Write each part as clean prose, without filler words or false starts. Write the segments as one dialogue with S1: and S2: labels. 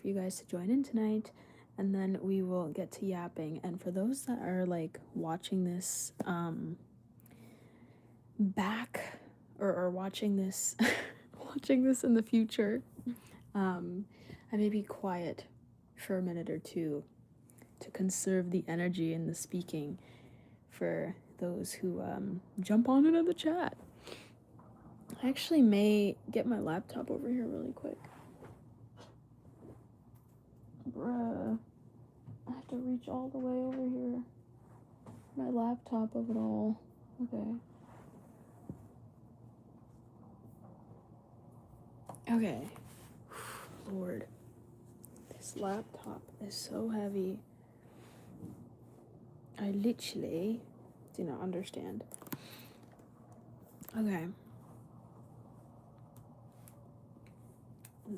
S1: for you guys to join in tonight, and then we will get to yapping. And for those that are like watching this back or watching this watching this in the future, I may be quiet for a minute or two to conserve the energy in the speaking for those who jump on into the chat. I actually may get my laptop over here really quick. Bruh. I have to reach all the way over here. My laptop of it all. Okay. Okay. Lord. This laptop is so heavy. I literally do not understand. Okay.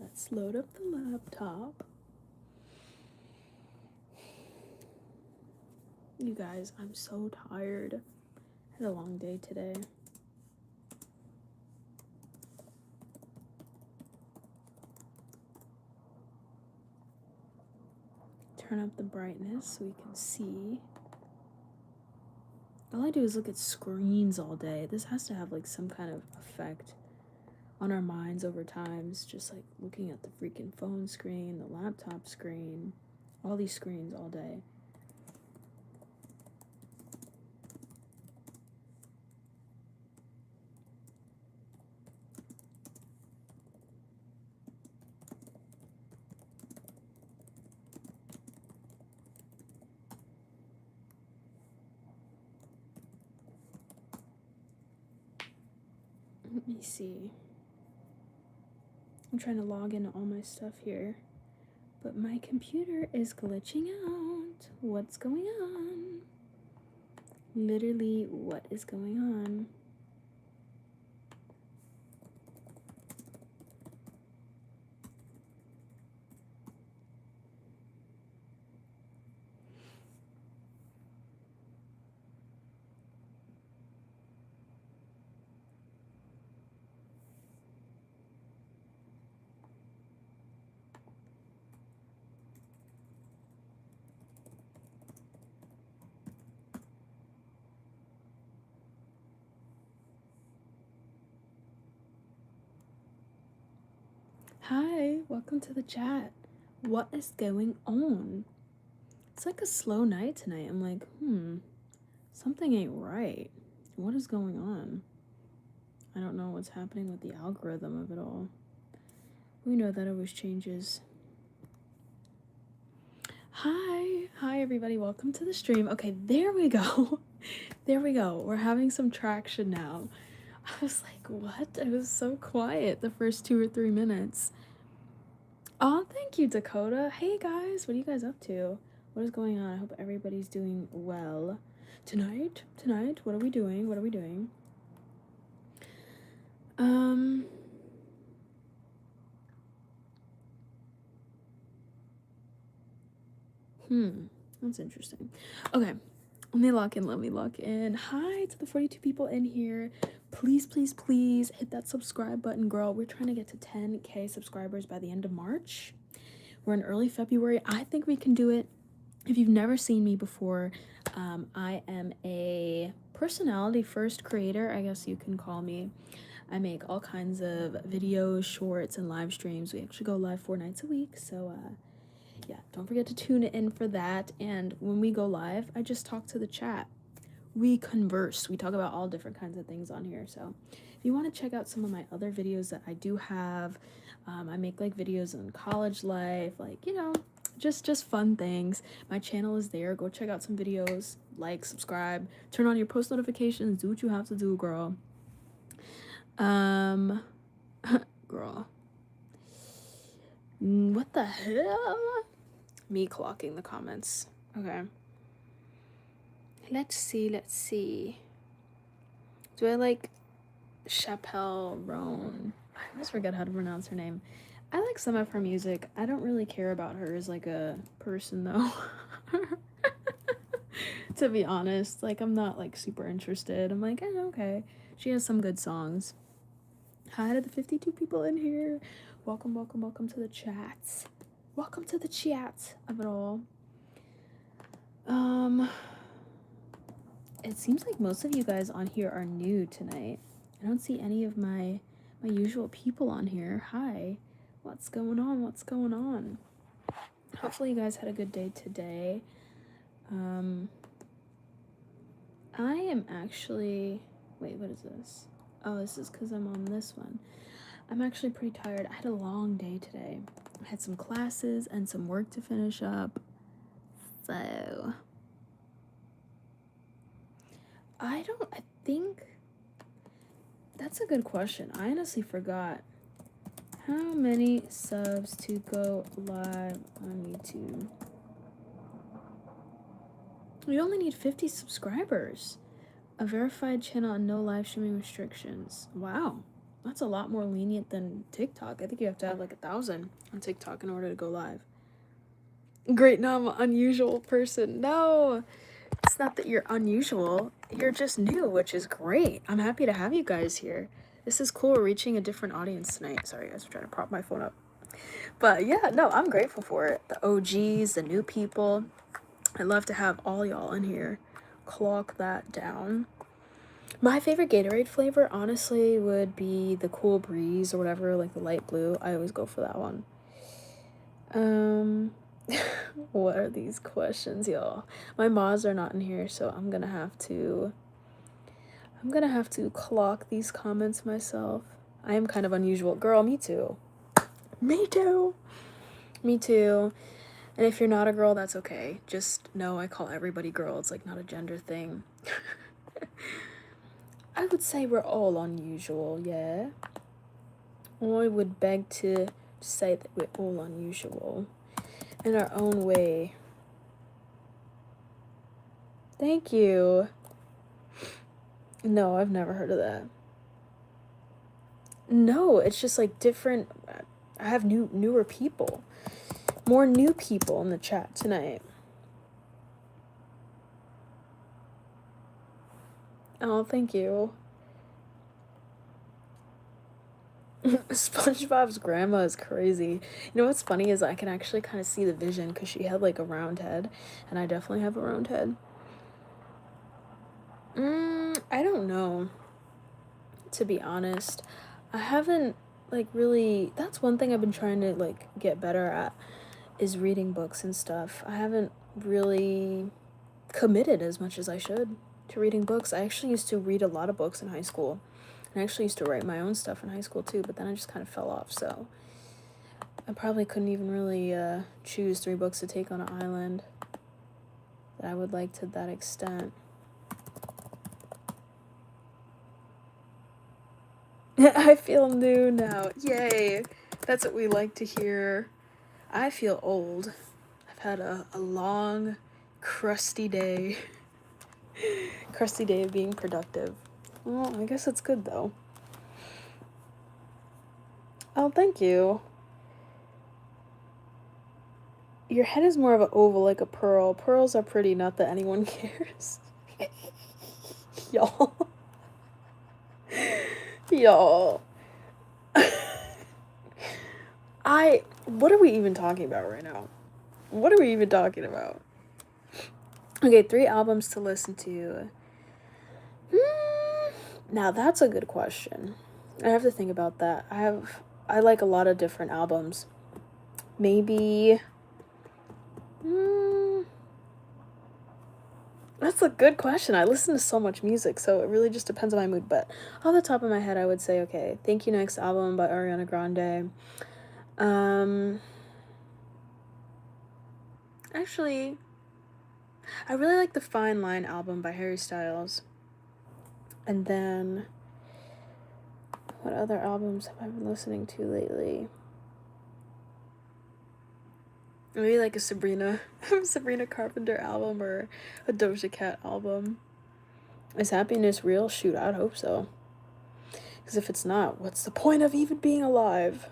S1: Let's load up the laptop. You guys, I'm so tired. I had a long day today. Turn up the brightness so we can see. All I do is look at screens all day. This has to have like some kind of effect on our minds over time. It's just like looking at the freaking phone screen, the laptop screen, all these screens all day. Let me see. I'm trying to log into all my stuff here, but my computer is glitching out. What's going on? Literally, what is going on? Hi, welcome to the chat. What is going on? It's like a slow night tonight. I'm like, something ain't right. What is going on? I don't know what's happening with the algorithm of it all. We know that always changes. Hi everybody, welcome to the stream. Okay, there we go. There we go. We're having some traction now. I was like, what? It was so quiet the first 2 or 3 minutes. Oh, thank you, Dakota. Hey guys, what are you guys up to? What is going on? I hope everybody's doing well. Tonight, what are we doing? That's interesting. Okay, let me lock in. Hi to the 42 people in here. Please hit that subscribe button, girl. We're trying to get to 10K subscribers by the end of March. We're in early February. I think we can do it. If you've never seen me before, I am a personality first creator, I guess you can call me. I make all kinds of videos, shorts, and live streams. We actually go live 4 nights a week, so yeah, don't forget to tune in for that. And when we go live, I just talk to the chat. We converse. We talk about all different kinds of things on here. So if you want to check out some of my other videos that I do have, I make like videos on college life, like, you know, just fun things. My channel is there. Go check out some videos, like, subscribe, turn on your post notifications, do what you have to do, girl. Girl. What the hell? Me clocking the comments. Okay. Let's see. Do I like Chappelle Roan? I always forget how to pronounce her name. I like some of her music. I don't really care about her as like a person though. To be honest, like I'm not like super interested. I'm like, okay. She has some good songs. Hi to the 52 people in here. Welcome to the chats. Welcome to the chat of it all. It seems like most of you guys on here are new tonight. I don't see any of my usual people on here. Hi. What's going on? What's going on? Hopefully you guys had a good day today. I am actually... Wait, what is this? Oh, this is because I'm on this one. I'm actually pretty tired. I had a long day today. I had some classes and some work to finish up. So... I think... That's a good question. I honestly forgot. How many subs to go live on YouTube? We only need 50 subscribers. A verified channel and no live streaming restrictions. Wow. That's a lot more lenient than TikTok. I think you have to have like 1,000 on TikTok in order to go live. Great, now I'm an unusual person. No, it's not that you're unusual. You're just new, which is great. I'm happy to have you guys here. This is cool. We're reaching a different audience tonight. Sorry, guys, I'm trying to prop my phone up. But yeah, no, I'm grateful for it. The OGs, the new people. I'd love to have all y'all in here. Clock that down. My favorite Gatorade flavor, honestly, would be the Cool Breeze or whatever, like the light blue. I always go for that one. What are these questions, y'all? My mods are not in here, so I'm gonna have to clock these comments myself. I am kind of unusual. Girl, me too. Me too. Me too. And if you're not a girl, that's okay. Just know I call everybody girl. It's like not a gender thing. I would say we're all unusual, yeah. I would beg to say that we're all unusual in our own way. Thank you. No, I've never heard of that. No, it's just like different. I have newer people. More new people in the chat tonight. Oh, thank you. SpongeBob's grandma is crazy. You know what's funny is I can actually kind of see the vision because she had like a round head, and I definitely have a round head. I don't know. To be honest, I haven't like really. That's one thing I've been trying to like get better at is reading books and stuff. I haven't really committed as much as I should to reading books. I actually used to read a lot of books in high school. And I actually used to write my own stuff in high school too, but then I just kind of fell off, so I probably couldn't even really choose 3 books to take on an island that I would like to that extent. I feel new now. Yay! That's what we like to hear. I feel old. I've had a long, crusty day. Crusty day of being productive. Well, I guess it's good though. Oh, thank you. Your head is more of an oval, like a pearl. Pearls are pretty, not that anyone cares. Y'all. Y'all. What are we even talking about right now? What are we even talking about? Okay, 3 albums to listen to. Now that's a good question. I have to think about that. I like a lot of different albums. Maybe... That's a good question. I listen to so much music, so it really just depends on my mood. But off the top of my head, I would say, okay, Thank You Next album by Ariana Grande. Actually, I really like the Fine Line album by Harry Styles. And then, what other albums have I been listening to lately? Maybe like a Sabrina Carpenter album or a Doja Cat album. Is happiness real? Shoot, I'd hope so. Because if it's not, what's the point of even being alive?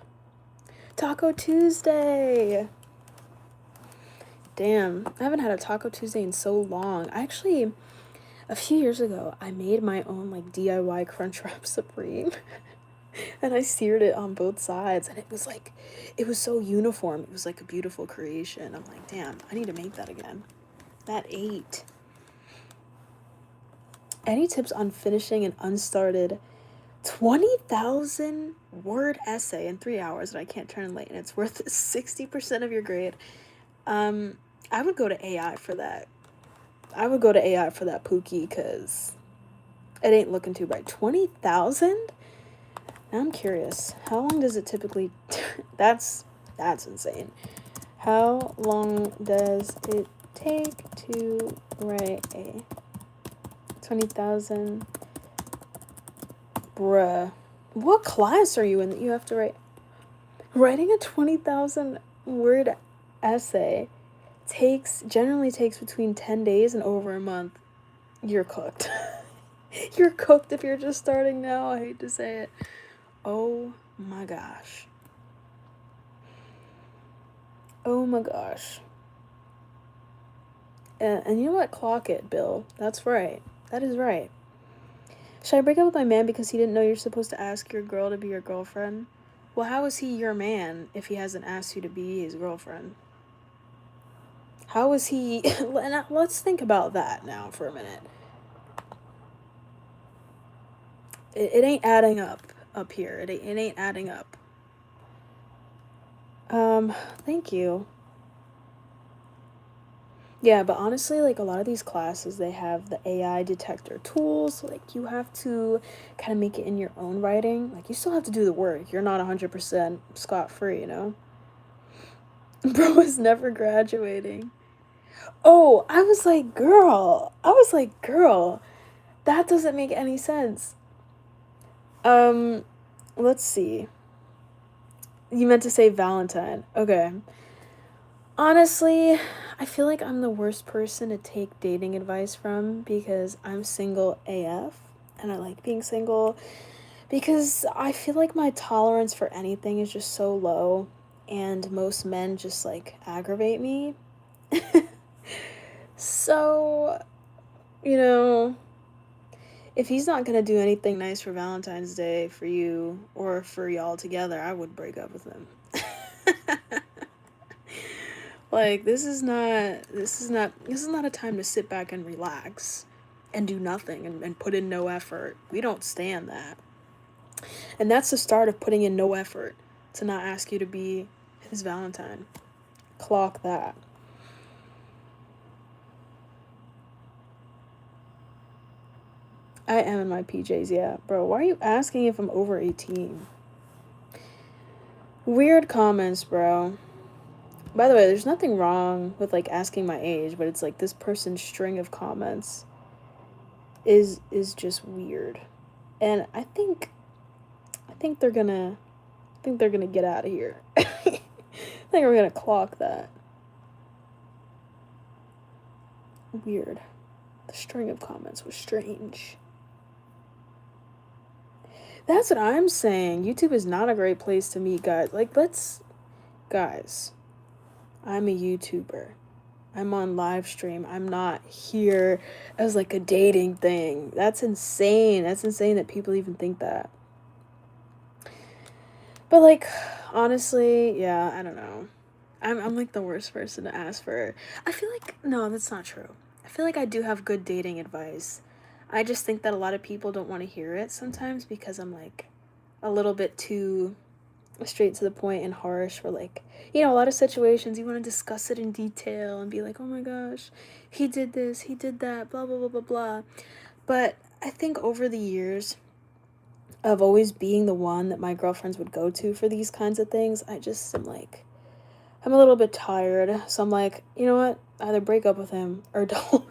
S1: Taco Tuesday! Damn, I haven't had a Taco Tuesday in so long. Actually, a few years ago, I made my own like DIY Crunchwrap Supreme. And I seared it on both sides, and it was so uniform. It was like a beautiful creation. I'm like, damn, I need to make that again. That ate. Any tips on finishing an unstarted 20,000 word essay in 3 hours that I can't turn late and it's worth 60% of your grade? I would go to AI for that. I would go to AI for that, Pookie, because it ain't looking too bright. 20,000? Now I'm curious. How long does it typically... that's insane. How long does it take to write a 20,000... Bruh. What class are you in that you have to write? Writing a 20,000 word essay generally takes between 10 days and over a month. You're cooked. You're cooked if you're just starting now. I hate to say it. Oh my gosh. Oh my gosh. And you know what? Clock it, Bill. That's right. That is right. Should I break up with my man because he didn't know you're supposed to ask your girl to be your girlfriend? Well, how is he your man if he hasn't asked you to be his girlfriend? How is he... Let's think about that now for a minute. It ain't adding up here. It ain't adding up. Thank you. Yeah, but honestly, like, a lot of these classes, they have the AI detector tools. So, like, you have to kind of make it in your own writing. Like, you still have to do the work. You're not 100% scot-free, you know? Bro is never graduating. Oh, I was like, girl. That doesn't make any sense. Let's see. You meant to say Valentine. Okay. Honestly, I feel like I'm the worst person to take dating advice from because I'm single AF and I like being single because I feel like my tolerance for anything is just so low and most men just like aggravate me. So, you know, if he's not gonna do anything nice for Valentine's Day for you or for y'all together, I would break up with him. Like, this is not a time to sit back and relax and do nothing and put in no effort. We don't stand that. And that's the start of putting in no effort, to not ask you to be his Valentine. Clock that. I am in my PJs, yeah. Bro, why are you asking if I'm over 18? Weird comments, bro. By the way, there's nothing wrong with, like, asking my age, but it's like this person's string of comments is just weird. And I think they're gonna get out of here. I think we're gonna clock that. Weird. The string of comments was strange. That's what I'm saying. YouTube is not a great place to meet guys. Like, guys, I'm a YouTuber. I'm on live stream. I'm not here as like a dating thing. That's insane. That's insane that people even think that. But like, honestly, yeah, I don't know. I'm like the worst person to ask for. I feel like no, that's not true. I feel like I do have good dating advice. I just think that a lot of people don't want to hear it sometimes because I'm like a little bit too straight to the point and harsh, where like, you know, a lot of situations you want to discuss it in detail and be like, oh my gosh, he did this, he did that, blah blah blah blah blah. But I think over the years of always being the one that my girlfriends would go to for these kinds of things, I just am like, I'm a little bit tired. So I'm like, you know what, either break up with him or don't.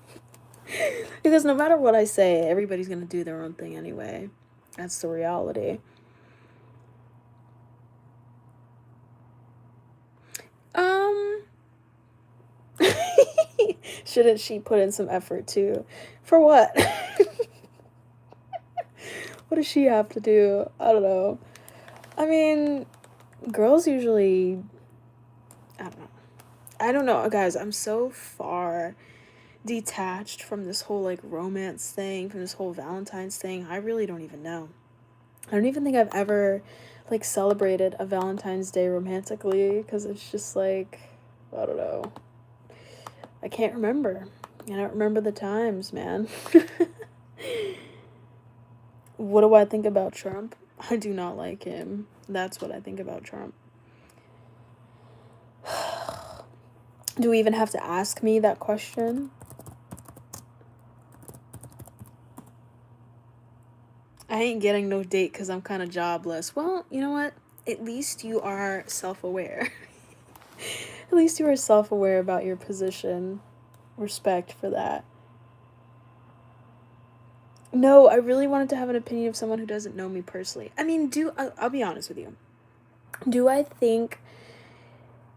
S1: Because no matter what I say, everybody's gonna do their own thing anyway. That's the reality. Um, shouldn't she put in some effort too? For what? What does she have to do? I don't know. I mean, girls usually, I don't know. I don't know, guys. I'm so far detached from this whole like romance thing, from this whole Valentine's thing. I really don't even know. I don't even think I've ever like celebrated a Valentine's Day romantically because it's just like, I don't know. I can't remember. I don't remember the times, man. What do I think about Trump? I do not like him. That's what I think about Trump. Do we even have to ask me that question? I ain't getting no date because I'm kind of jobless. Well, you know what? At least you are self-aware. At least you are self-aware about your position. Respect for that. No, I really wanted to have an opinion of someone who doesn't know me personally. I mean, I'll be honest with you. Do I think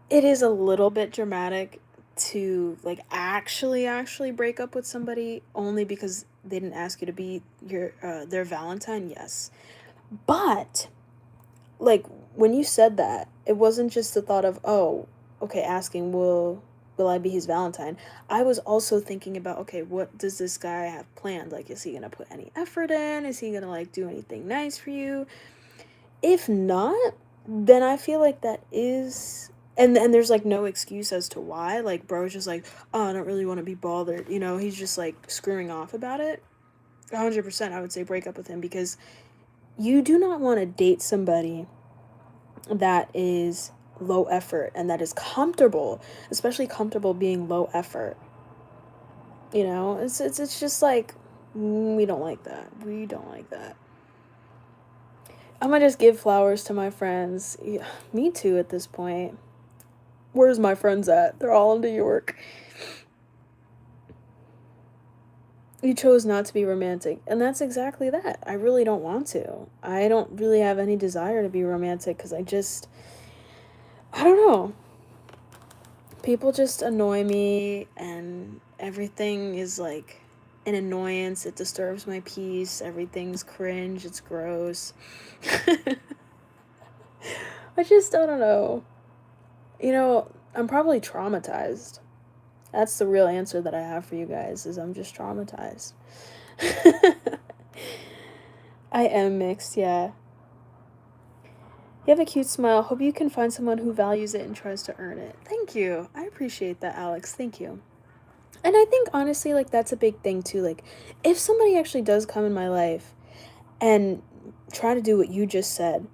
S1: it is a little bit dramatic to like actually break up with somebody only because they didn't ask you to be their Valentine? Yes. But like when you said that, it wasn't just the thought of, oh, okay, asking will I be his Valentine? I was also thinking about, okay, what does this guy have planned? Like, is he gonna put any effort in? Is he gonna like do anything nice for you? If not, then I feel like that is, and there's like no excuse as to why. Like bro's just like, oh, I don't really want to be bothered. You know, he's just like screwing off about it. 100%, I would say break up with him because you do not want to date somebody that is low effort and that is comfortable, especially comfortable being low effort. You know, it's just like we don't like that. We don't like that. I'm gonna just give flowers to my friends. Yeah, me too at this point. Where's my friends at? They're all in New York. You chose not to be romantic, and that's exactly that. I really don't want to. I don't really have any desire to be romantic because I don't know. People just annoy me, and everything is like an annoyance. It disturbs my peace. Everything's cringe. It's gross. I don't know. You know, I'm probably traumatized. That's the real answer that I have for you guys is I'm just traumatized. I am mixed, yeah. You have a cute smile. Hope you can find someone who values it and tries to earn it. Thank you. I appreciate that, Alex. Thank you. And I think honestly, like that's a big thing too. Like if somebody actually does come in my life and try to do what you just said,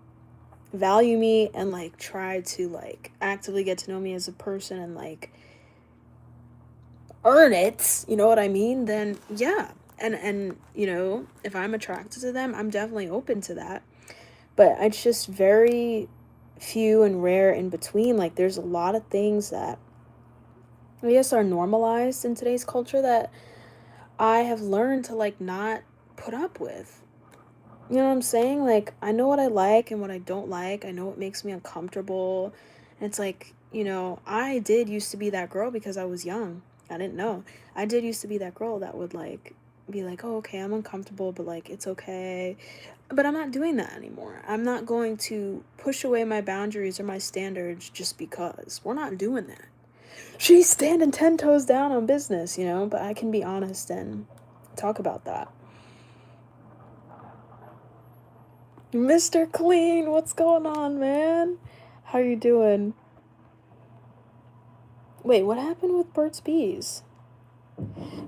S1: value me and like try to like actively get to know me as a person and like earn it, you know what I mean? Then yeah. And you know, if I'm attracted to them, I'm definitely open to that. But it's just very few and rare in between. Like there's a lot of things that I guess are normalized in today's culture that I have learned to like not put up with. You know what I'm saying? Like I know what I like and what I don't like. I know what makes me uncomfortable. And it's like, you know, I did used to be that girl because I was young. I didn't know. I did used to be that girl that would like be like, "Oh, okay, I'm uncomfortable, but like it's okay." But I'm not doing that anymore. I'm not going to push away my boundaries or my standards just because. We're not doing that. She's standing 10 toes down on business, you know, but I can be honest and talk about that. Mr. Clean, what's going on, man? How you doing? Wait, what happened with Burt's Bees?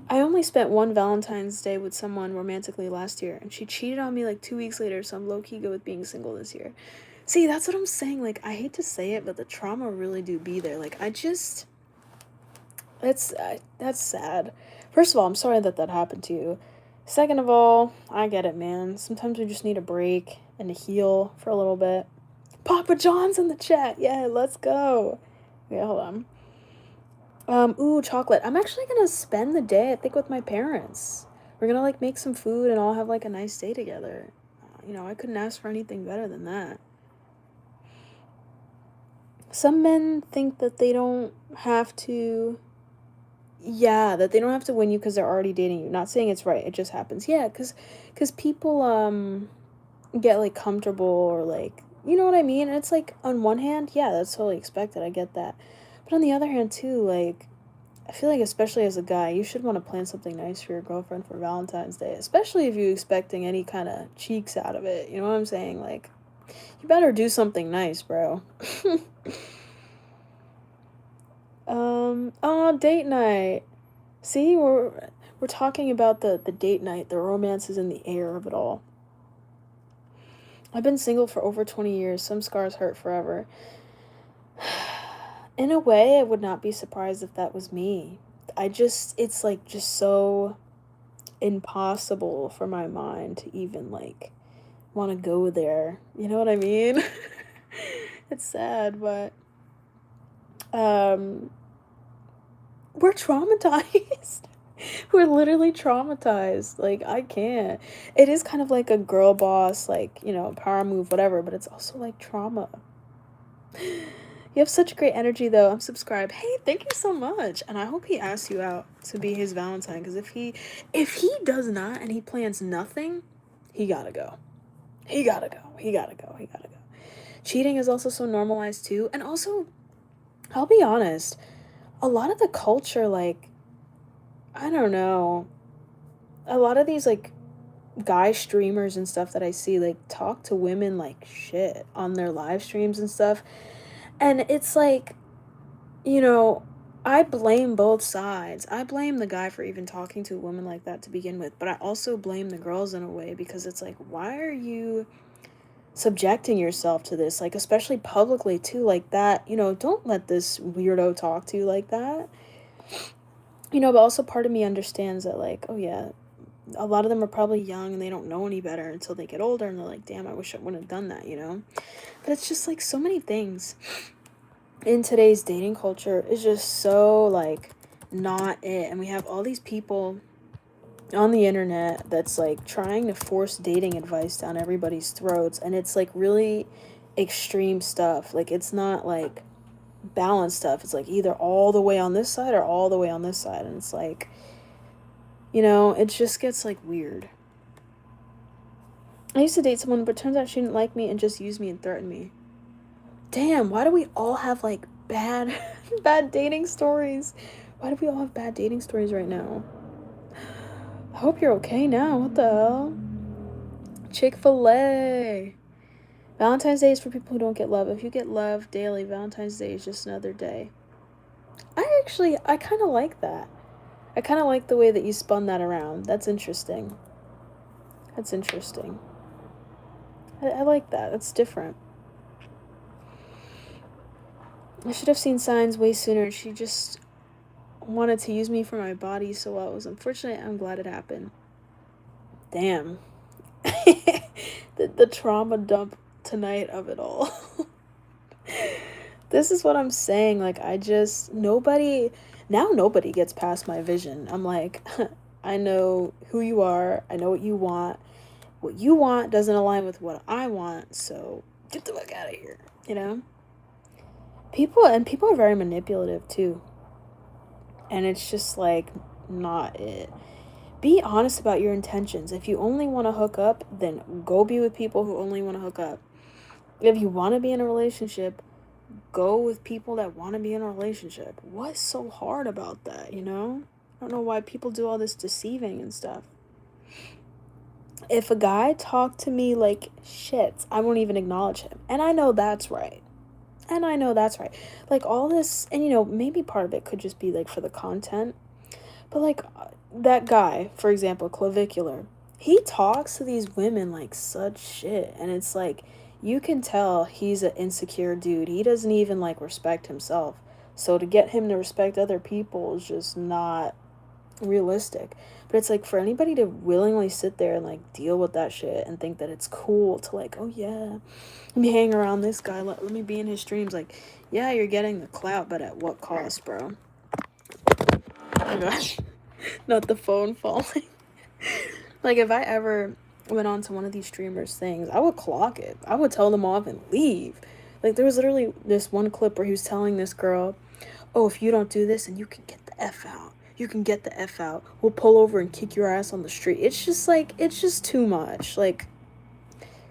S1: I only spent one Valentine's Day with someone romantically last year, and she cheated on me like 2 weeks later, so I'm low-key good with being single this year. See, that's what I'm saying. Like, I hate to say it, but the trauma really do be there. Like, I just... that's sad. First of all, I'm sorry that that happened to you. Second of all, I get it, man. Sometimes we just need a break and to heal for a little bit. Papa John's in the chat. Yeah, let's go. Yeah, hold on. Ooh, chocolate. I'm actually gonna spend the day, I think, with my parents. We're gonna like make some food and all have like a nice day together. You know, I couldn't ask for anything better than that. Some men think that they don't have to, yeah, that they don't have to win you because they're already dating you. Not saying it's right, it just happens. Yeah, because people, get like comfortable or like, you know what I mean? And it's like, on one hand, yeah, that's totally expected. I get that. But on the other hand, too, like, I feel like especially as a guy, you should want to plan something nice for your girlfriend for Valentine's Day, especially if you're expecting any kind of cheeks out of it. You know what I'm saying? Like, you better do something nice, bro. Oh, date night. See, we're talking about the date night. The romance is in the air of it all. I've been single for over 20 years. Some scars hurt forever. In a way, I would not be surprised if that was me. It's like just so impossible for my mind to even like want to go there. You know what I mean? It's sad, but um we're traumatized. We're literally traumatized. Like, I can't. It is kind of like a girl boss, like, power move, whatever, but it's also like trauma. You have such great energy, though. I'm subscribed. Hey, thank you so much. And I hope he asks you out to be his Valentine, because if he does not and he plans nothing, he gotta go. He gotta go. He gotta go. He gotta go. Cheating is also so normalized too. And also, I'll be honest, a lot of the culture, like, I don't know, a lot of these like guy streamers and stuff that I see like talk to women like shit on their live streams and stuff. And it's like, you know, I blame both sides. I blame the guy for even talking to a woman like that to begin with, but I also blame the girls in a way, because it's like, why are you subjecting yourself to this? Like, especially publicly too, like that, don't let this weirdo talk to you like that. But also part of me understands that, like, oh yeah, a lot of them are probably young and they don't know any better until they get older, and they're like, damn, I wish I wouldn't have done that. But it's just like so many things in today's dating culture is just so like not it. And we have all these people on the internet that's like trying to force dating advice down everybody's throats, and it's like really extreme stuff. Like, it's not like balanced stuff. It's like either all the way on this side or all the way on this side, and it's like, it just gets like weird. I used to date someone, but turns out she didn't like me and just used me and threatened me. Damn, why do we all have like bad bad dating stories? Why do we all have bad dating stories right now? I hope you're okay now. What the hell? Chick-fil-A. Valentine's Day is for people who don't get love. If you get love daily, Valentine's Day is just another day. I kind of like that. I kind of like the way that you spun that around. That's interesting. That's interesting. I like that. That's different. I should have seen signs way sooner. She just wanted to use me for my body so well. It was unfortunate. I'm glad it happened. Damn. the trauma dump tonight of it all. This is what I'm saying. Like, nobody gets past my vision. I'm like, I know who you are. I know what you want. What you want doesn't align with what I want, so get the fuck out of here, People are very manipulative too. And it's just like not it. Be honest about your intentions. If you only want to hook up, then go be with people who only want to hook up. If you want to be in a relationship, go with people that want to be in a relationship. What's so hard about that, I don't know why people do all this deceiving and stuff. If a guy talked to me like shit, I won't even acknowledge him. And I know that's right. Like, all this, and maybe part of it could just be like for the content. But like, that guy, for example, Clavicular, he talks to these women like such shit. And it's like, you can tell he's an insecure dude. He doesn't even like respect himself. So to get him to respect other people is just not realistic. But it's like, for anybody to willingly sit there and like deal with that shit and think that it's cool to like, oh yeah, let me hang around this guy, let me be in his streams, like, yeah, you're getting the clout, but at what cost, bro? Oh my gosh. Not the phone falling. Like, if I ever went on to one of these streamers' things, I would clock it. I would tell them off and leave. Like, there was literally this one clip where he was telling this girl, oh, if you don't do this, and you can get the F out. You can get the F out. We'll pull over and kick your ass on the street. It's just like, it's just too much. Like,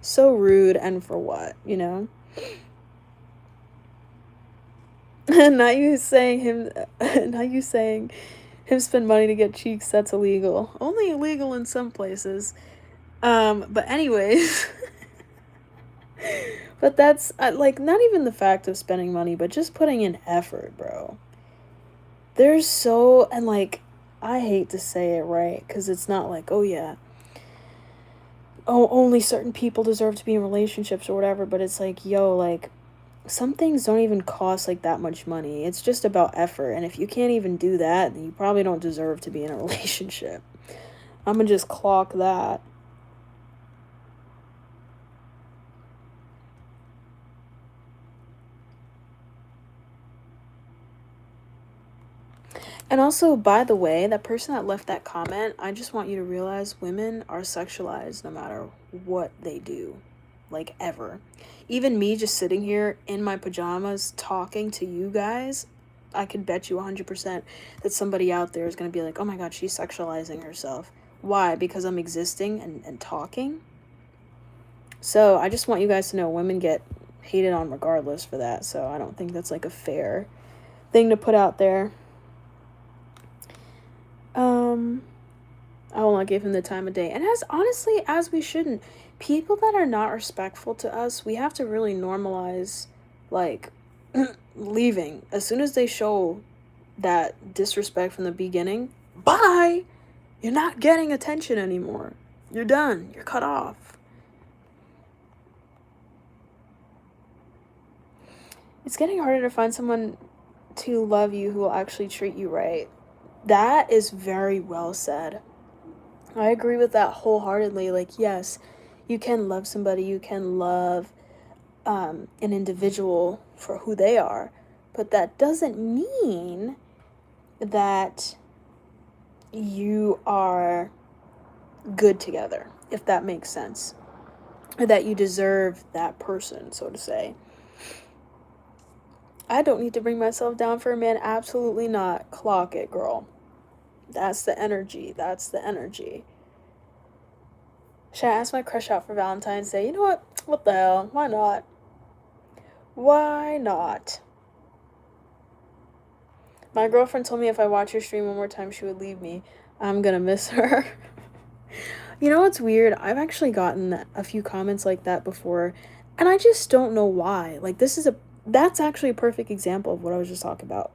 S1: so rude, and for what, Not you saying him, not you saying him spend money to get cheeks. That's illegal. Only illegal in some places. But anyways, but that's like not even the fact of spending money, but just putting in effort, bro. There's so, and like, I hate to say it, right? Because it's not like, oh yeah, oh, only certain people deserve to be in relationships or whatever, but it's like, yo, like, some things don't even cost like that much money. It's just about effort. And if you can't even do that, then you probably don't deserve to be in a relationship. I'm gonna just clock that. And also, by the way, that person that left that comment, I just want you to realize women are sexualized no matter what they do. Like, ever. Even me just sitting here in my pajamas talking to you guys, I could bet you 100% that somebody out there is going to be like, oh my god, she's sexualizing herself. Why? Because I'm existing and talking? So, I just want you guys to know women get hated on regardless for that. So, I don't think that's like a fair thing to put out there. I will not give him the time of day. And as honestly as we shouldn't. People that are not respectful to us, we have to really normalize, like, leaving. As soon as they show that disrespect from the beginning, bye! You're not getting attention anymore. You're done. You're cut off. It's getting harder to find someone to love you who will actually treat you right. That is very well said. I agree with that wholeheartedly. Like, yes, you can love somebody, you can love an individual for who they are, but that doesn't mean that you are good together, if that makes sense, or that you deserve that person, so to say. I don't need to bring myself down for a man. Absolutely not. Clock it, girl. That's the energy. That's the energy. Should I ask my crush out for Valentine's Day? You know what? What the hell? Why not? Why not? My girlfriend told me if I watch her stream one more time, she would leave me. I'm gonna miss her. You know what's weird? I've actually gotten a few comments like that before, and I just don't know why. Like, that's actually a perfect example of what I was just talking about.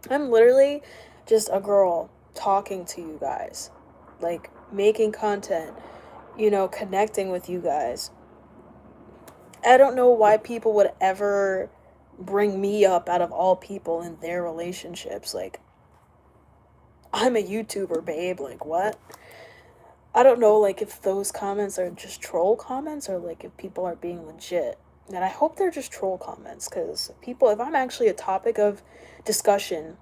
S1: I'm literally just a girl talking to you guys, like, making content, connecting with you guys. I don't know why people would ever bring me up out of all people in their relationships. Like, I'm a YouTuber, babe. Like, what? I don't know, like, if those comments are just troll comments or, like, if people are being legit. And I hope they're just troll comments, because if I'm actually a topic of discussion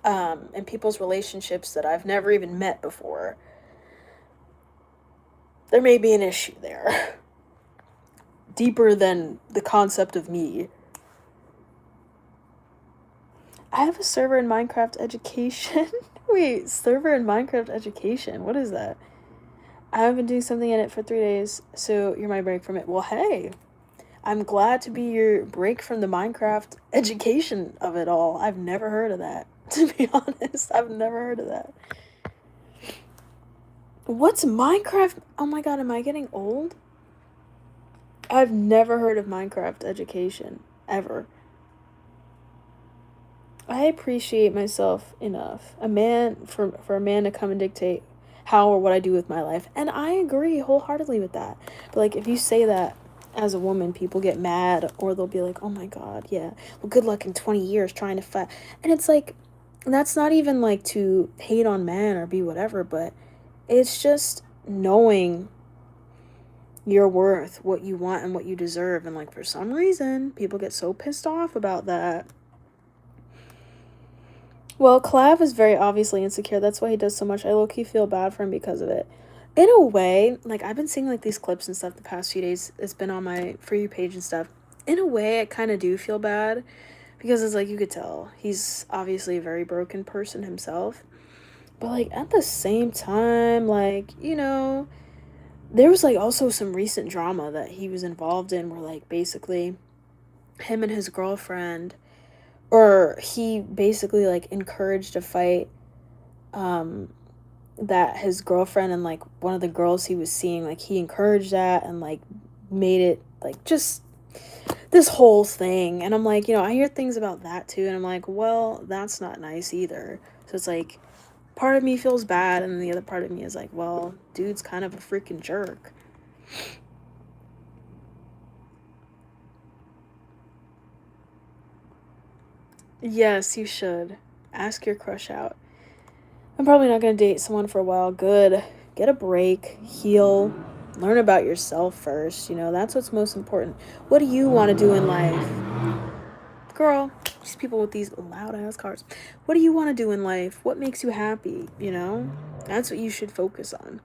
S1: in people's relationships that I've never even met before, there may be an issue there. Deeper than the concept of me. I have a server in Minecraft Education. Wait, server in Minecraft Education? What is that? I haven't been doing something in it for 3 days, so you're my break from it. Well, hey, I'm glad to be your break from the Minecraft education of it all. I've never heard of that. To be honest, I've never heard of that. What's Minecraft? Oh my god, am I getting old? I've never heard of Minecraft education, ever. I appreciate myself enough. For a man to come and dictate how or what I do with my life. And I agree wholeheartedly with that. But, like, if you say that as a woman, people get mad, or they'll be like, oh my god, yeah, well, good luck in 20 years trying to fight. And it's like, that's not even, like, to hate on men or be whatever, but it's just knowing your worth, what you want and what you deserve. And, like, for some reason, people get so pissed off about that. Well, Clav is very obviously insecure. That's why he does so much. I low-key feel bad for him because of it. In a way, like, I've been seeing, like, these clips and stuff the past few days. It's been on my For You page and stuff. In a way, I kind of do feel bad because it's like, you could tell he's obviously a very broken person himself. But, like, at the same time, like, there was, like, also some recent drama that he was involved in where, like, basically him and his girlfriend or he basically like encouraged a fight um that his girlfriend and like one of the girls he was seeing, like he encouraged that and like made it like just this whole thing. And I'm like, I hear things about that too, and I'm like, well, that's not nice either. So it's like part of me feels bad, and the other part of me is like, well, dude's kind of a freaking jerk. Yes, you should ask your crush out. I'm probably not gonna date someone for a while. Good. Get a break, heal, learn about yourself first. That's what's most important. What do you want to do in life? Girl, these people with these loud ass cars. What do you want to do in life? What makes you happy? That's what you should focus on.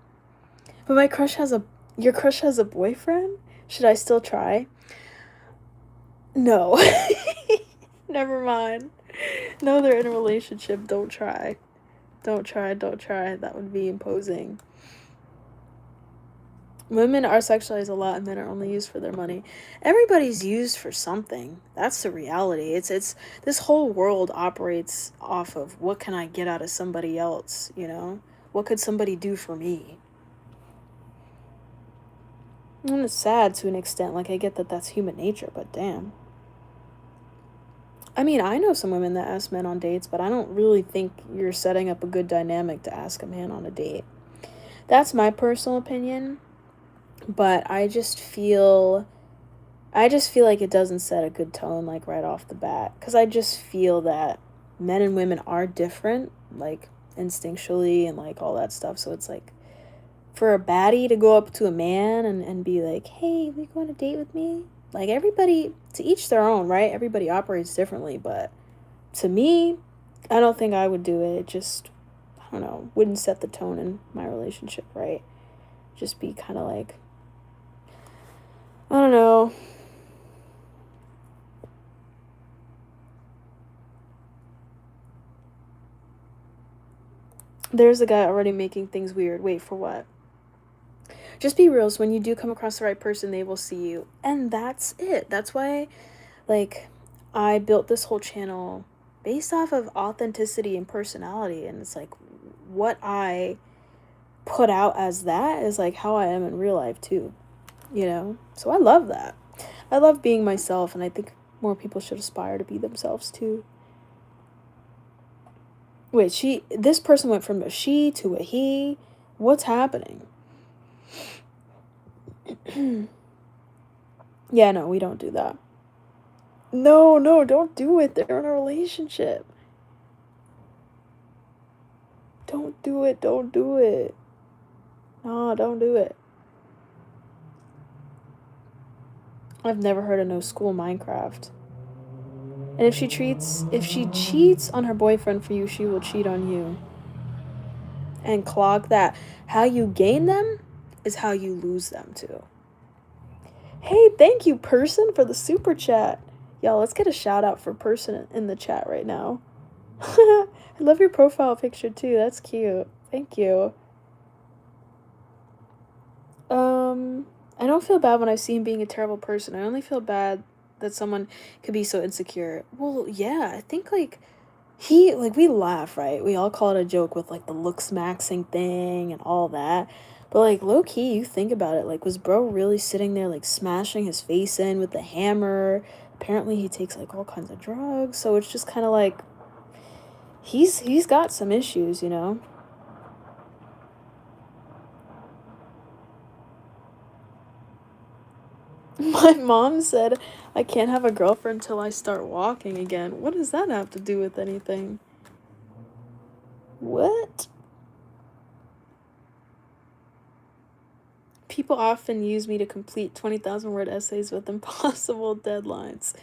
S1: But your crush has a boyfriend? Should I still try? No. Never mind. No, they're in a relationship. Don't try. Don't try, don't try. That would be imposing. Women are sexualized a lot and men are only used for their money. Everybody's used for something. That's the reality. It's this whole world operates off of what can I get out of somebody else? What could somebody do for me? And it's sad to an extent. Like I get that that's human nature, but damn. I mean, I know some women that ask men on dates, but I don't really think you're setting up a good dynamic to ask a man on a date. That's my personal opinion, but I just feel like it doesn't set a good tone like right off the bat, cuz I just feel that men and women are different, like instinctually and like all that stuff. So it's like for a baddie to go up to a man and be like, "Hey, will you go on a date with me?" Like everybody to each their own, right? Everybody operates differently, but to me, I don't think I would do it. It just, I don't know, wouldn't set the tone in my relationship, right? Just be kind of like, I don't know. There's a guy already making things weird. Wait, for what? Just be real. So when you do come across the right person, they will see you. And that's it. That's why, like, I built this whole channel based off of authenticity and personality. And it's like what I put out as that is like how I am in real life too. So I love that. I love being myself, and I think more people should aspire to be themselves too. Wait, this person went from a she to a he. What's happening? Yeah, no, we don't do that. No, no, don't do it. They're in a relationship. Don't do it. Don't do it. No, don't do it. I've never heard of no school Minecraft. And if she cheats on her boyfriend for you, she will cheat on you. And clock that. How you gain them is how you lose them too. Hey, thank you, person, for the super chat. Y'all, let's get a shout out for person in the chat right now. I love your profile picture too. That's cute. Thank you. I don't feel bad when I see him being a terrible person. I only feel bad that someone could be so insecure. Well, yeah, I think we laugh, right? We all call it a joke with like the looks maxing thing and all that. But like low key, you think about it, like was bro really sitting there like smashing his face in with the hammer? Apparently he takes like all kinds of drugs, so it's just kind of like he's got some issues. My mom said I can't have a girlfriend until I start walking again. What does that have to do with anything? What? People often use me to complete 20,000 word essays with impossible deadlines.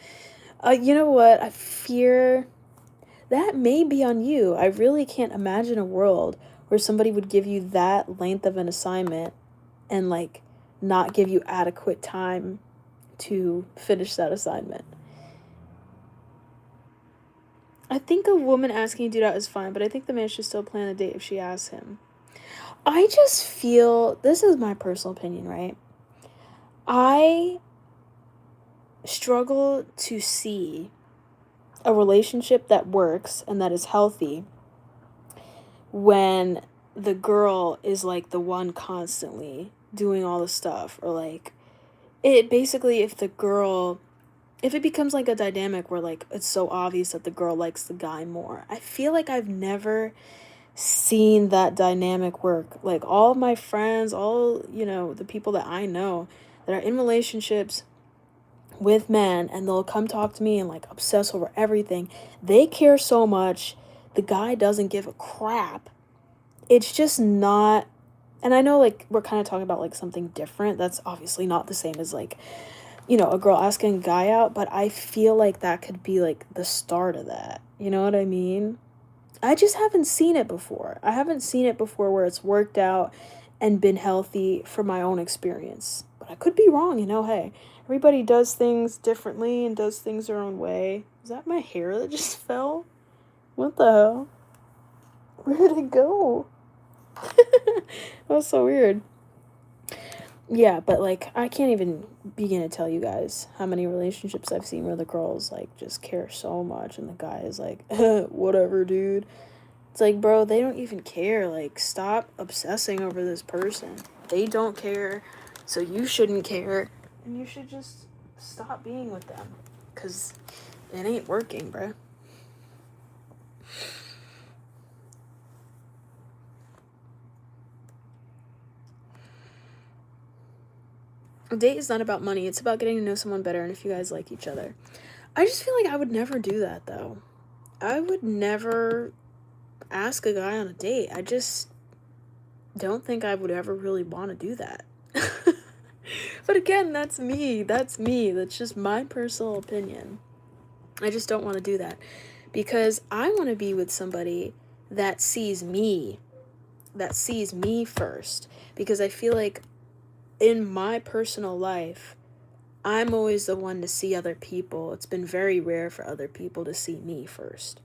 S1: You know what? I fear that may be on you. I really can't imagine a world where somebody would give you that length of an assignment and like not give you adequate time to finish that assignment. I think a woman asking you to do that is fine, but I think the man should still plan a date if she asks him. I just feel this is my personal opinion, right? I struggle to see a relationship that works and that is healthy when the girl is like the one constantly doing all the stuff, or like it basically, if it becomes like a dynamic where like it's so obvious that the girl likes the guy more. I feel like I've never seen that dynamic work. Like all of my friends, all, the people that I know that are in relationships with men, and they'll come talk to me and like obsess over everything. They care so much. The guy doesn't give a crap. It's just not. And I know like we're kind of talking about like something different. That's obviously not the same as like, a girl asking a guy out, but I feel like that could be like the start of that. You know what I mean? I just haven't seen it before. I haven't seen it before where it's worked out and been healthy from my own experience. But I could be wrong, hey. Everybody does things differently and does things their own way. Is that my hair that just fell? What the hell? Where did it go? That was so weird. Yeah, but like I can't even begin to tell you guys how many relationships I've seen where the girls like just care so much and the guy is like, whatever, dude. It's like, bro, they don't even care. Like, stop obsessing over this person. They don't care, so you shouldn't care. And you should just stop being with them. Because it ain't working, bro. A date is not about money. It's about getting to know someone better and if you guys like each other. I just feel like I would never do that, though. I would never ask a guy on a date. I just don't think I would ever really want to do that. But again, that's me. That's just my personal opinion. I just don't want to do that because I want to be with somebody that sees me first, because I feel like in my personal life, I'm always the one to see other people. It's been very rare for other people to see me first.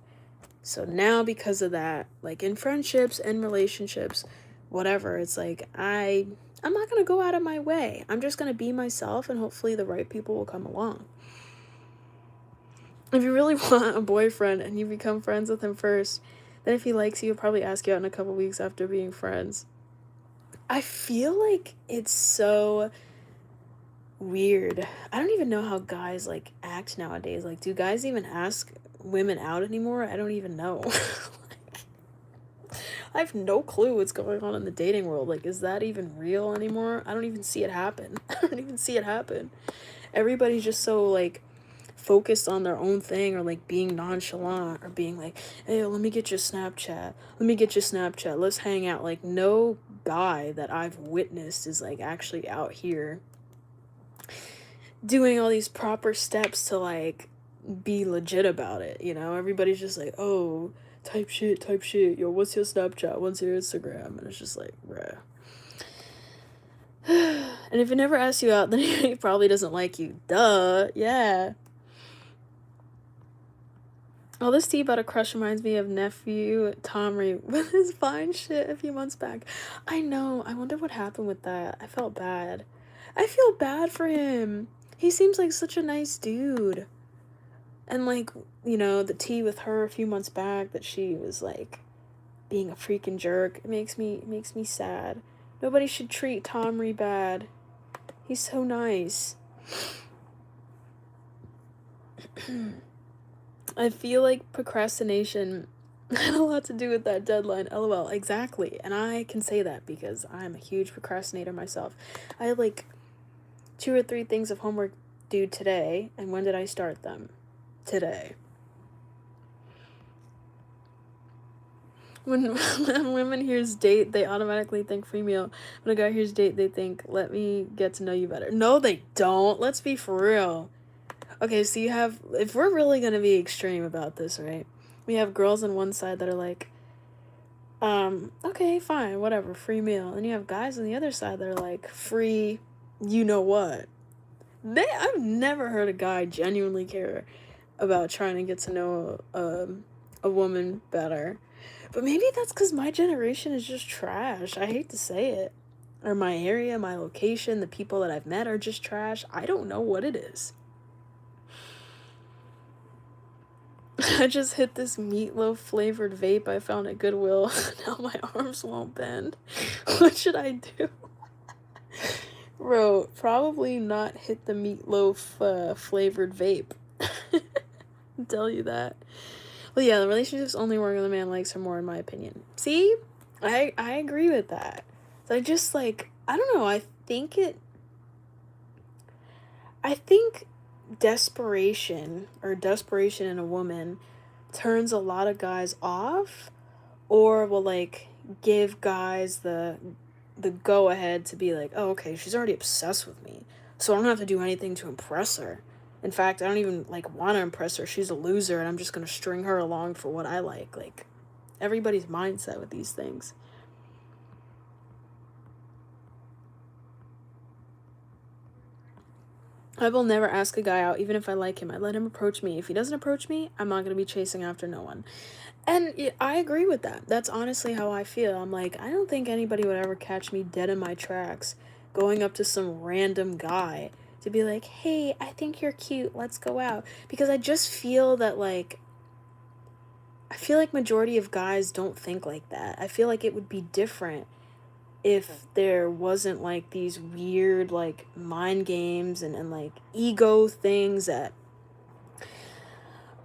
S1: So now because of that, like in friendships and relationships, whatever, it's like I'm not going to go out of my way. I'm just going to be myself and hopefully the right people will come along. If you really want a boyfriend and you become friends with him first, then if he likes you, he'll probably ask you out in a couple weeks after being friends. I feel like it's so weird. I don't even know how guys like act nowadays. Like, do guys even ask women out anymore? I don't even know. I have no clue what's going on in the dating world. Like, is that even real anymore? I don't even see it happen. Everybody's just so like focused on their own thing, or like being nonchalant, or being like, hey, let me get your Snapchat. Let's hang out. Like, no guy that I've witnessed is like actually out here doing all these proper steps to like be legit about it, Everybody's just like, oh, type shit, yo, what's your Snapchat, what's your Instagram? And it's just like, bruh. And if he never asks you out, then he probably doesn't like you. Duh. Yeah. All this tea about a crush reminds me of nephew Tomry with his fine shit a few months back. I know. I wonder what happened with that. I felt bad. I feel bad for him. He seems like such a nice dude. And like, the tea with her a few months back that she was like being a freaking jerk. It makes me sad. Nobody should treat Tomry bad. He's so nice. I feel like procrastination had a lot to do with that deadline. LOL. Exactly. And I can say that because I'm a huge procrastinator myself. I had like 2 or 3 things of homework due today. And when did I start them? Today. When women hears date, they automatically think free meal. When a guy hears date, they think, let me get to know you better. No, they don't. Let's be for real. Okay, so you have, if we're really going to be extreme about this, right? We have girls on one side that are like, okay, fine, whatever, free meal. And you have guys on the other side that are like, free, you know what? I've never heard a guy genuinely care about trying to get to know a woman better. But maybe that's because my generation is just trash. I hate to say it. Or my area, my location, the people that I've met are just trash. I don't know what it is. I just hit this meatloaf flavored vape I found at Goodwill. Now my arms won't bend. What should I do? Bro, probably not hit the meatloaf flavored vape. I'll tell you that. Well, yeah, the relationships only work when the man likes her more, in my opinion. See? I agree with that. So I just, like, I don't know, I think desperation in a woman turns a lot of guys off, or will, like, give guys the go ahead to be like, oh, okay, she's already obsessed with me, so I don't have to do anything to impress her. In fact, I don't even, like, want to impress her. She's a loser, and I'm just gonna string her along for what I like. Like, everybody's mindset with these things. I will never ask a guy out, even if I like him. I let him approach me. If he doesn't approach me, I'm not gonna be chasing after no one. And yeah, I agree with that. That's honestly how I feel. I'm like, I don't think anybody would ever catch me dead in my tracks going up to some random guy to be like, hey, I think you're cute. Let's go out. Because I just feel that, like, I feel like majority of guys don't think like that. I feel like it would be different if there wasn't, like, these weird, like, mind games and like ego things that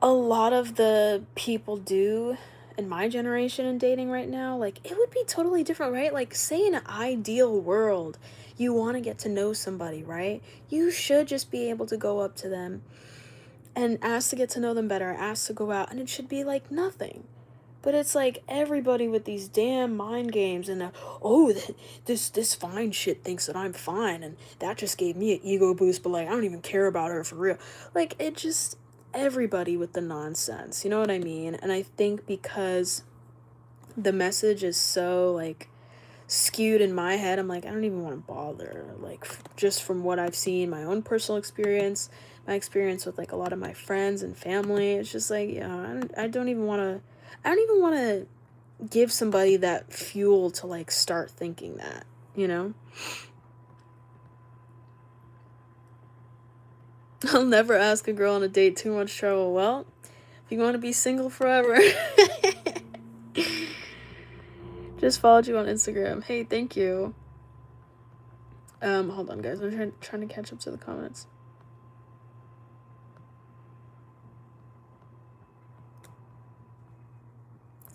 S1: a lot of the people do in my generation and dating right now. Like, it would be totally different, right? Like, say in an ideal world, you want to get to know somebody, right? You should just be able to go up to them and ask to get to know them better, ask to go out, and it should be like nothing. But it's like everybody with these damn mind games and oh, this fine shit thinks that I'm fine, and that just gave me an ego boost. But, like, I don't even care about her for real. Like, it just, everybody with the nonsense. You know what I mean? And I think because the message is so, like, skewed in my head, I'm like, I don't even want to bother. Like, just from what I've seen, my own personal experience, my experience with, like, a lot of my friends and family, it's just like, yeah, I don't even want to give somebody that fuel to, like, start thinking that, you know? I'll never ask a girl on a date, too much trouble. Well, if you want to be single forever, just followed you on Instagram. Hey, thank you. Hold on, guys. I'm trying to catch up to the comments.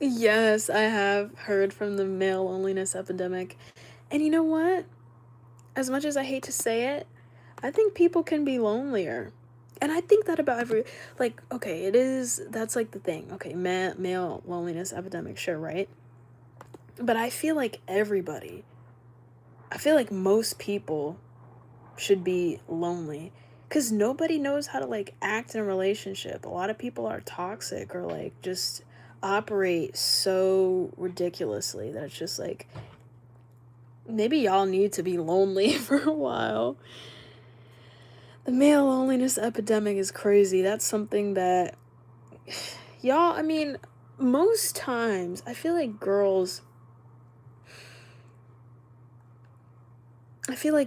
S1: Yes, I have heard from the male loneliness epidemic. And you know what? As much as I hate to say it, I think people can be lonelier. And I think that about like, okay, that's like the thing. Okay, male loneliness epidemic, sure, right? But I feel like most people should be lonely. Because nobody knows how to, like, act in a relationship. A lot of people are toxic or, like, just operate so ridiculously that it's just like, maybe y'all need to be lonely for a while. The male loneliness epidemic is crazy. That's something that, y'all, I mean, most times, I feel like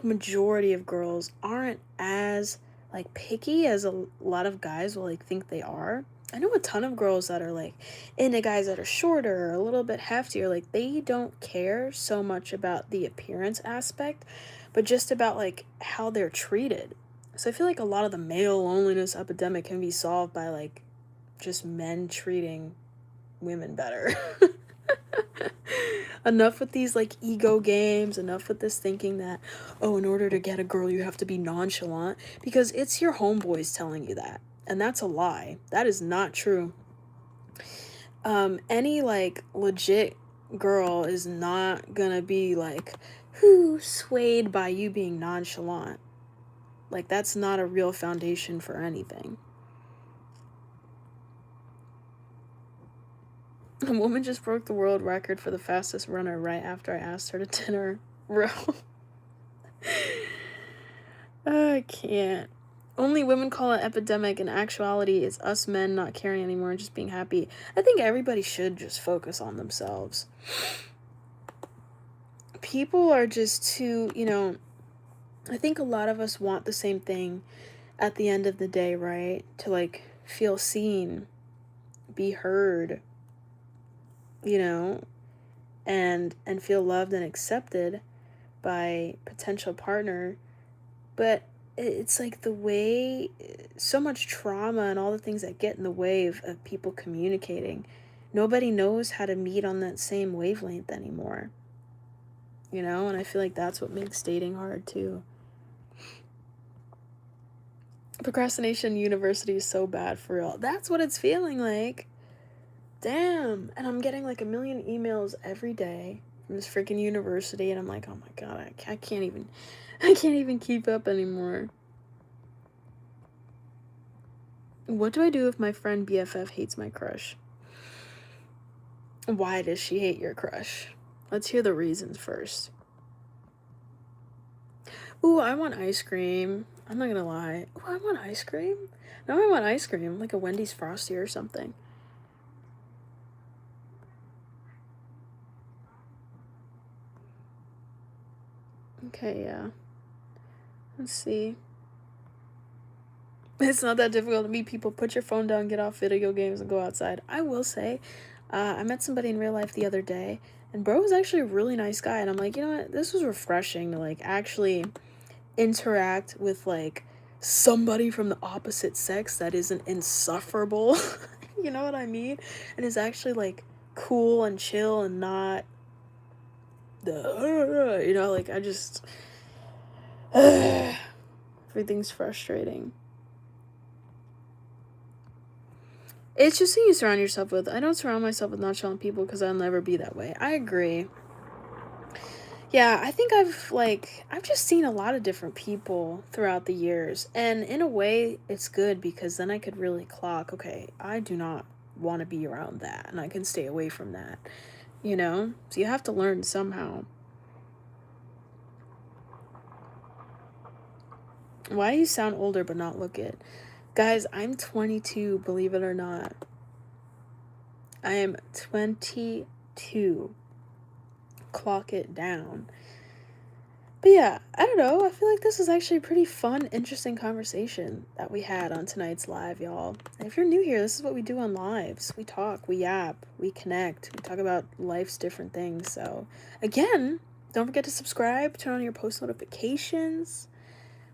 S1: majority of girls aren't as, like, picky as a lot of guys will, like, think they are. I know a ton of girls that are, like, into guys that are shorter or a little bit heftier. Like, they don't care so much about the appearance aspect, but just about, like, how they're treated. So I feel like a lot of the male loneliness epidemic can be solved by, like, just men treating women better. Enough with these, like, ego games, enough with this thinking that, oh, in order to get a girl, you have to be nonchalant, because it's your homeboys telling you that. And that's a lie. That is not true. Any, like, legit girl is not gonna be, like, who swayed by you being nonchalant. Like, that's not a real foundation for anything. A woman just broke the world record for the fastest runner right after I asked her to dinner. Bro. I can't. Only women call it epidemic. In actuality, it's us men not caring anymore and just being happy. I think everybody should just focus on themselves. People are just too, I think a lot of us want the same thing at the end of the day, right? To, like, feel seen be heard, you know, and feel loved and accepted by potential partner. But it's like the way, so much trauma and all the things that get in the way of people communicating. Nobody knows how to meet on that same wavelength anymore, you know? And I feel like that's what makes dating hard too. Procrastination university is so bad, for real. That's what it's feeling like. Damn. And I'm getting like a million emails every day from this freaking university, and I'm like, oh my god, I can't even keep up anymore. What do I do if my friend BFF hates my crush? Why does she hate your crush? Let's hear the reasons first. Ooh, I want ice cream. I'm not gonna lie. Ooh, I want ice cream? No, I want ice cream. Like a Wendy's Frosty or something. Okay, yeah. Let's see. It's not that difficult to meet people. Put your phone down, get off video games, and go outside. I will say, I met somebody in real life the other day, and bro was actually a really nice guy. And I'm like, you know what? This was refreshing to, like, actually interact with, like, somebody from the opposite sex that isn't insufferable. You know what I mean? And is actually, like, cool and chill and not the, you know, like, I just, everything's frustrating. It's just who you surround yourself with. I don't surround myself with nonchalant people because I'll never be that way. I agree. Yeah, I think I've just seen a lot of different people throughout the years. And in a way, it's good because then I could really clock, okay, I do not want to be around that, and I can stay away from that, you know? So you have to learn somehow. Why do you sound older but not look it? Guys, I'm 22, believe it or not. I am 22. Clock it down. But yeah, I don't know. I feel like this was actually a pretty fun, interesting conversation that we had on tonight's live, y'all. And if you're new here, this is what we do on lives. We talk, we yap, we connect, we talk about life's different things. So, again, don't forget to subscribe, turn on your post notifications.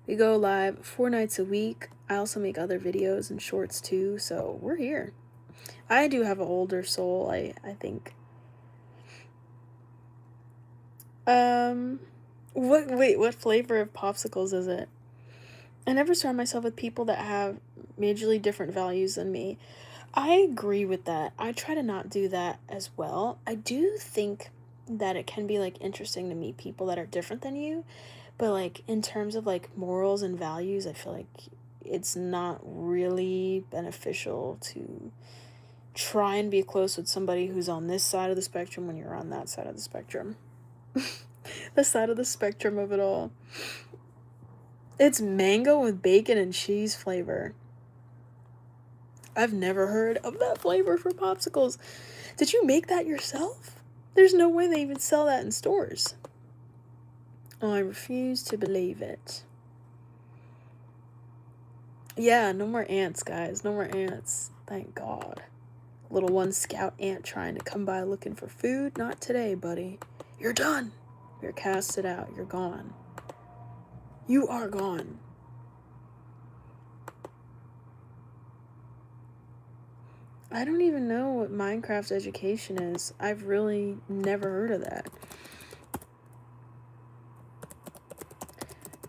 S1: We go live 4 nights a week. I also make other videos and shorts too, so we're here. I do have an older soul, I think. What flavor of popsicles is it? I never surround myself with people that have majorly different values than me. I agree with that. I try to not do that as well. I do think that it can be, like, interesting to meet people that are different than you, but, like, in terms of, like, morals and values, I feel like it's not really beneficial to try and be close with somebody who's on this side of the spectrum when you're on that side of the spectrum. The side of the spectrum of it all. It's mango with bacon and cheese flavor. I've never heard of that flavor for popsicles. Did you make that yourself? There's no way they even sell that in stores. Oh, I refuse to believe it. Yeah, no more ants, guys. No more ants. Thank God. Little one scout ant trying to come by looking for food. Not today, buddy. You're done. You're casted out. You're gone. You are gone. I don't even know what Minecraft education is. I've really never heard of that.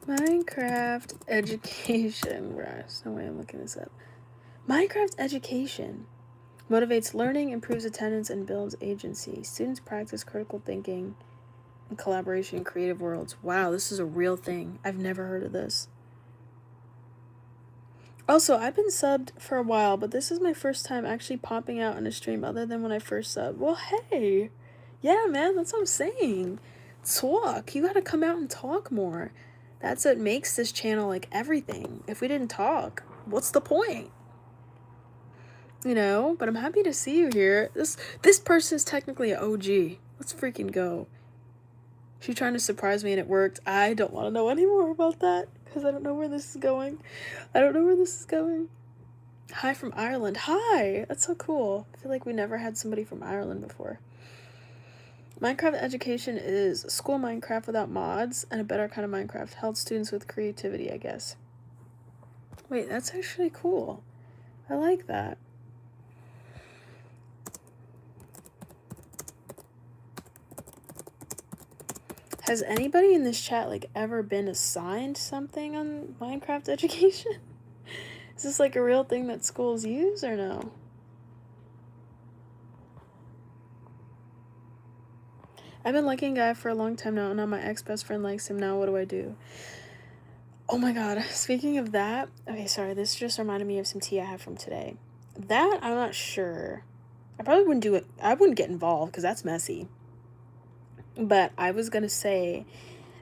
S1: Minecraft education. There's no way I'm looking this up. Minecraft education motivates learning, improves attendance, and builds agency. Students practice critical thinking and collaboration in creative worlds. Wow, this is a real thing. I've never heard of this. Also, I've been subbed for a while, but this is my first time actually popping out on a stream other than when I first subbed. Well, hey. Yeah, man, that's what I'm saying. Talk. You gotta come out and talk more. That's what makes this channel, like, everything. If we didn't talk, what's the point? You know? But I'm happy to see you here. This person is technically an OG. Let's freaking go. She's trying to surprise me and it worked. I don't want to know any more about that because I don't know where this is going. I don't know where this is going. Hi from Ireland. Hi! That's so cool. I feel like we never had somebody from Ireland before. Minecraft education is school Minecraft without mods and a better kind of Minecraft. Helps students with creativity, I guess. Wait, that's actually cool. I like that. Has anybody in this chat, like, ever been assigned something on Minecraft education? Is this, like, a real thing that schools use, or no? I've been liking a guy for a long time now, and now my ex-best friend likes him. Now what do I do? Oh my god, speaking of that... Okay, sorry, this just reminded me of some tea I had from today. That, I'm not sure. I probably wouldn't do it. I wouldn't get involved, because that's messy. But I was gonna say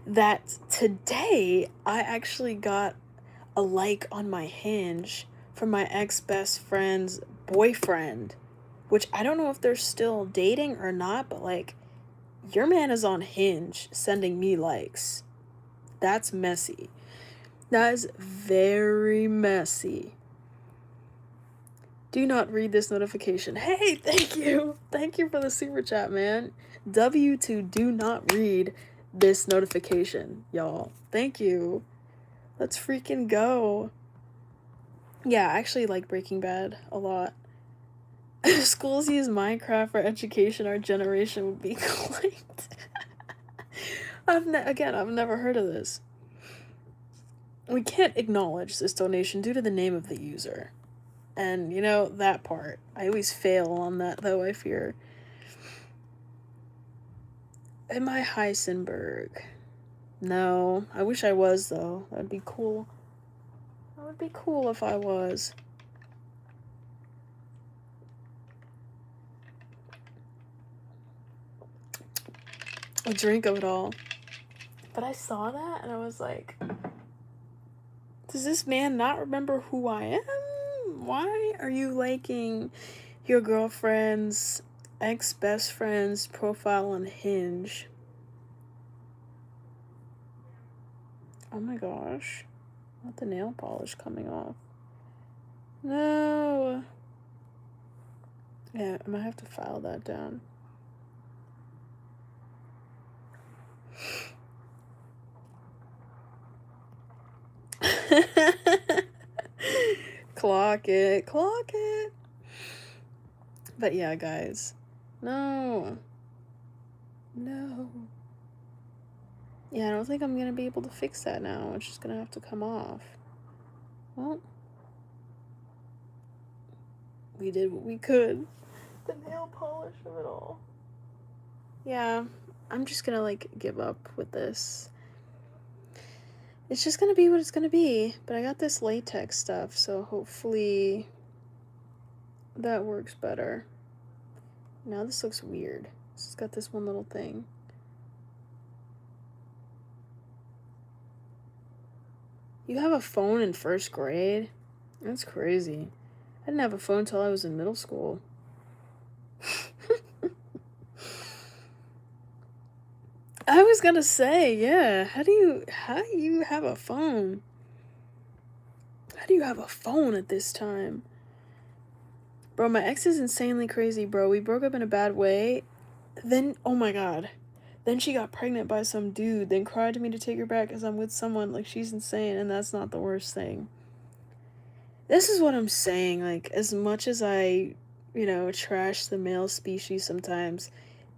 S1: that today I actually got a like on my Hinge from my ex-best friend's boyfriend, which I don't know if they're still dating or not, but like, your man is on Hinge sending me likes. That's messy. That is very messy. Do not read this notification. Hey, thank you. Thank you for the super chat, man. W2 do not read this notification, y'all. Thank you. Let's freaking go. Yeah, I actually like Breaking Bad a lot. If schools use Minecraft for education, our generation would be claimed. I've never heard of this. We can't acknowledge this donation due to the name of the user. And, you know, that part. I always fail on that, though, I fear. Am I Heisenberg? No. I wish I was, though. That'd be cool. That would be cool if I was. A drink of it all. But I saw that, and I was like... Does this man not remember who I am? Why are you liking your girlfriend's ex-best friend's profile on Hinge? Oh my gosh. Not the nail polish coming off. No. Yeah, I might have to file that down. Clock it. Clock it. But yeah, guys. No. No. Yeah, I don't think I'm gonna be able to fix that now. It's just gonna have to come off. Well, we did what we could. The nail polish of it all. Yeah, I'm just gonna, like, give up with this. It's just gonna be what it's gonna be. But I got this latex stuff, so hopefully that works better. Now this looks weird. It's got this one little thing. You have a phone in first grade? That's crazy. I didn't have a phone until I was in middle school. I was gonna say, yeah, how do you have a phone? How do you have a phone at this time? Bro, my ex is insanely crazy, bro. We broke up in a bad way. Then, oh my god. Then she got pregnant by some dude, then cried to me to take her back because I'm with someone. Like, she's insane, and that's not the worst thing. This is what I'm saying. Like, as much as I, you know, trash the male species sometimes,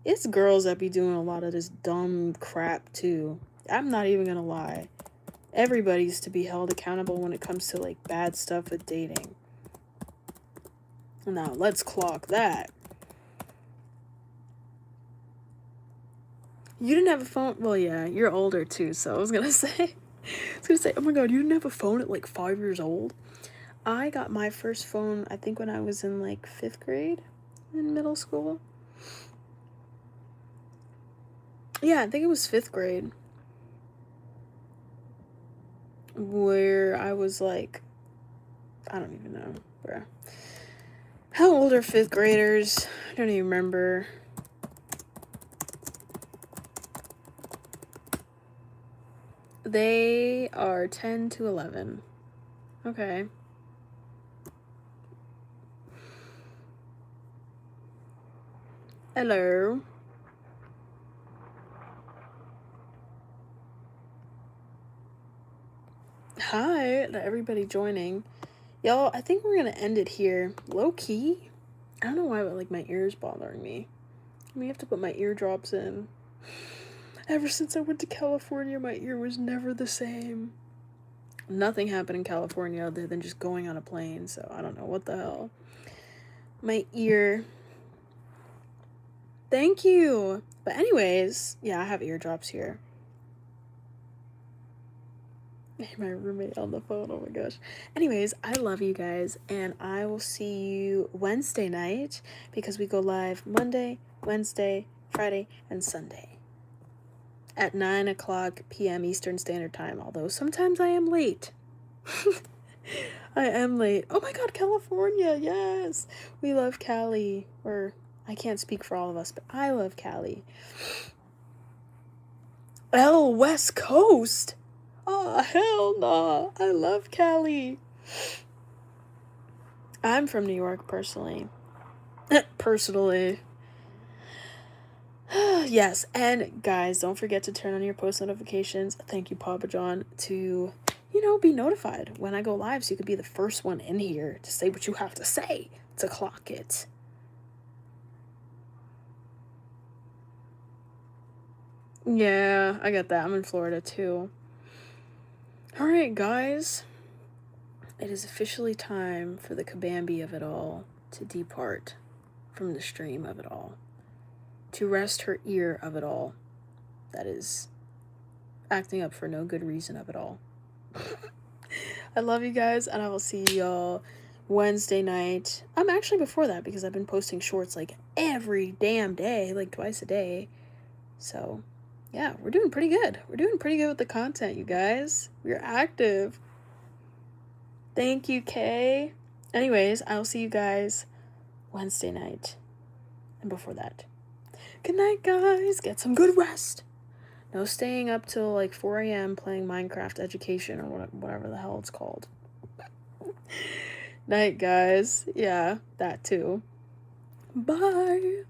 S1: it's girls that be doing a lot of this dumb crap, too. I'm not even gonna lie. Everybody's to be held accountable when it comes to, like, bad stuff with dating. Now, let's clock that. You didn't have a phone? Well, yeah, you're older, too, so I was gonna say... oh my god, you didn't have a phone at, like, 5 years old? I got my first phone, I think, when I was in, like, 5th grade in middle school. Yeah, I think it was 5th grade. Where I was, like... I don't even know, bruh. How old are 5th graders? I don't even remember. They are 10 to 11. Okay. Hello. Hi to everybody joining. Y'all, I think we're gonna end it here. Low key. I don't know why, but like my ears bothering me. I have to put my eardrops in. Ever since I went to California, my ear was never the same. Nothing happened in California other than just going on a plane, so I don't know what the hell. My ear. Thank you. But anyways, yeah, I have eardrops here. My roommate on the phone, oh my gosh. Anyways, I love you guys, and I will see you Wednesday night because we go live Monday, Wednesday, Friday, and Sunday at 9 o'clock p.m. Eastern Standard Time, although sometimes I am late. I am late. Oh my god, California, yes! We love Cali. Or, I can't speak for all of us, but I love Cali. West Coast! Oh, hell nah. I love Cali. I'm from New York, personally. Personally. Yes, and guys, don't forget to turn on your post notifications. Thank you, Papa John, to, be notified when I go live so you could be the first one in here to say what you have to say to clock it. Yeah, I get that. I'm in Florida, too. Alright, guys. It is officially time for the Kabambi of it all to depart from the stream of it all. To rest her ear of it all. That is acting up for no good reason of it all. I love you guys, and I will see y'all Wednesday night. I'm actually before that because I've been posting shorts like every damn day, like twice a day. So, yeah, we're doing pretty good. We're doing pretty good with the content, you guys. We're active. Thank you, Kay. Anyways, I'll see you guys Wednesday night. And before that, good night, guys. Get some good rest. No staying up till like 4 a.m. playing Minecraft Education or whatever the hell it's called. Night, guys. Yeah, that too. Bye.